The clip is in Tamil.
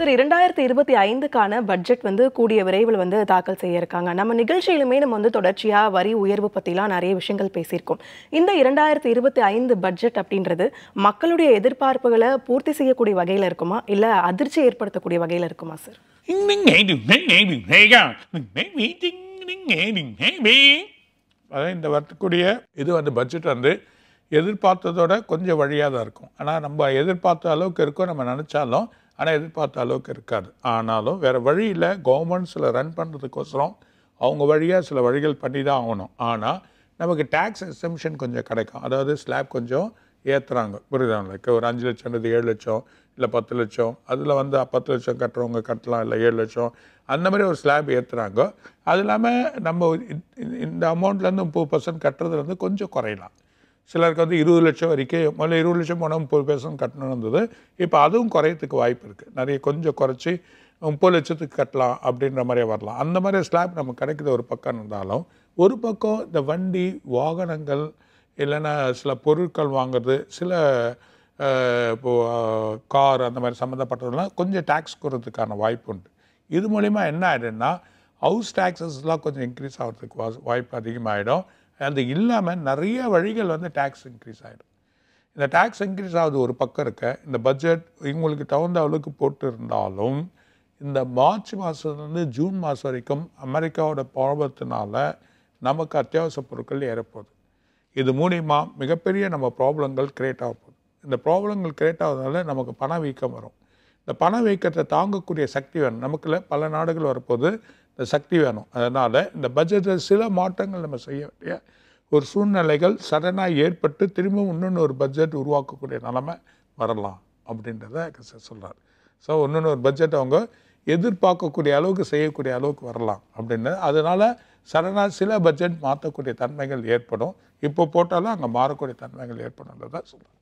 சார் 2025க்கான பட்ஜெட் வந்து கூடிய விரைவில் வந்து தாக்கல் செய்ய இருக்காங்க. நம்ம நிகழ்ச்சியிலுமே நம்ம வந்து தொடர்ச்சியா வரி உயர்வு பத்திலாம் நிறைய விஷயங்கள் பேசியிருக்கோம். இந்த 2025 பட்ஜெட் அப்படின்றது மக்களுடைய எதிர்பார்ப்புகளை பூர்த்தி செய்யக்கூடிய வகையில இருக்குமா? இல்ல அதிர்ச்சி ஏற்படுத்தக்கூடிய வகையில இருக்குமா சார்? அதான் இந்த வரக்கூடிய இது வந்து பட்ஜெட் வந்து எதிர்பார்த்ததோட கொஞ்சம் வழியாக தான் இருக்கும். ஆனால் நம்ம எதிர்பார்த்த அளவுக்கு இருக்கும் நம்ம நினச்சாலும், ஆனால் எதிர்பார்த்த அளவுக்கு இருக்காது. ஆனாலும் வேறு வழியில் கவர்மெண்ட்ஸில் ரன் பண்ணுறதுக்கோசரம் அவங்க வழியாக சில வழிகள் பண்ணி தான் ஆகணும். ஆனால் நமக்கு டேக்ஸ் எக்ஸம்ஷன் கொஞ்சம் கிடைக்கும். அதாவது ஸ்லாப் கொஞ்சம் ஏற்றுறாங்க, புரியுதா? லைக் ஒரு 5 லட்சம்ன்றது 7 லட்சம் இல்லை 10 லட்சம், அதில் வந்து 10 லட்சம் கட்டுறவங்க கட்டலாம், இல்லை 7 லட்சம் அந்த மாதிரி ஒரு ஸ்லாப் ஏற்றுறாங்க. அது இல்லாமல் நம்ம இந்த அமௌண்ட்லேருந்து 30% கட்டுறதுலேருந்து கொஞ்சம் குறையலாம். சிலருக்கு வந்து 20 லட்சம் வரைக்கும், முதல்ல 20 லட்சம் போனால் 30% கட்டணும் இருந்தது. இப்போ அதுவும் குறையத்துக்கு வாய்ப்பு இருக்குது. நிறைய கொஞ்சம் குறைச்சி 30 லட்சத்துக்கு கட்டலாம் அப்படின்ற மாதிரியே வரலாம். அந்த மாதிரி ஸ்லாப் நமக்கு கிடைக்கிது ஒரு பக்கம் இருந்தாலும், ஒரு பக்கம் இந்த வண்டி வாகனங்கள் இல்லைன்னா சில பொருட்கள் வாங்குறது, சில இப்போது கார் அந்த மாதிரி சம்மந்தப்பட்டதெல்லாம் கொஞ்சம் டேக்ஸ் கூறதுக்கான வாய்ப்பு உண்டு. இது மூலிமா என்ன ஆகிடும்னா ஹவுஸ் டேக்ஸஸ்லாம் கொஞ்சம் இன்க்ரீஸ் ஆகிறதுக்கு வாய்ப்பு அதிகமாகிடும். அது இல்லாமல் நிறைய வழிகள் வந்து டேக்ஸ் இன்க்ரீஸ் ஆகிடும். இந்த டேக்ஸ் இன்க்ரீஸ் ஆகுது ஒரு பக்கம் இருக்க, இந்த பட்ஜெட் இவங்களுக்கு தகுந்த அளவுக்கு போட்டு இருந்தாலும் இந்த மார்ச் மாதத்துலேருந்து ஜூன் மாதம் வரைக்கும் அமெரிக்காவோட பாவத்தினால நமக்கு அத்தியாவசிய பொருட்கள் ஏறப்போகுது. இது மூலிமா மிகப்பெரிய நம்ம ப்ராப்ளங்கள் கிரியேட் ஆக போகுது. இந்த ப்ராப்ளங்கள் கிரியேட் ஆகிறதுனால நமக்கு பணவீக்கம் வரும். இந்த பணவீக்கத்தை தாங்கக்கூடிய சக்தி வேணும். நமக்குள்ள பல நாடுகள் வரப்போது இந்த சக்தி வேணும். அதனால் இந்த பட்ஜெட்டில் சில மாற்றங்கள் நம்ம செய்ய வேண்டிய ஒரு சூழ்நிலைகள் சடனாக ஏற்பட்டு திரும்பவும் இன்னொன்று ஒரு பட்ஜெட் உருவாக்கக்கூடிய நிலைமை வரலாம் அப்படின்றத சொல்கிறார். ஸோ இன்னொன்று ஒரு பட்ஜெட் அவங்க எதிர்பார்க்கக்கூடிய அளவுக்கு செய்யக்கூடிய அளவுக்கு வரலாம் அப்படின்றது. அதனால் சடனாக சில பட்ஜெட் மாற்றக்கூடிய தன்மைகள் ஏற்படும். இப்போ போட்டாலும் அங்கே மாறக்கூடிய தன்மைகள் ஏற்படும்ன்றதான் சொல்கிறார்.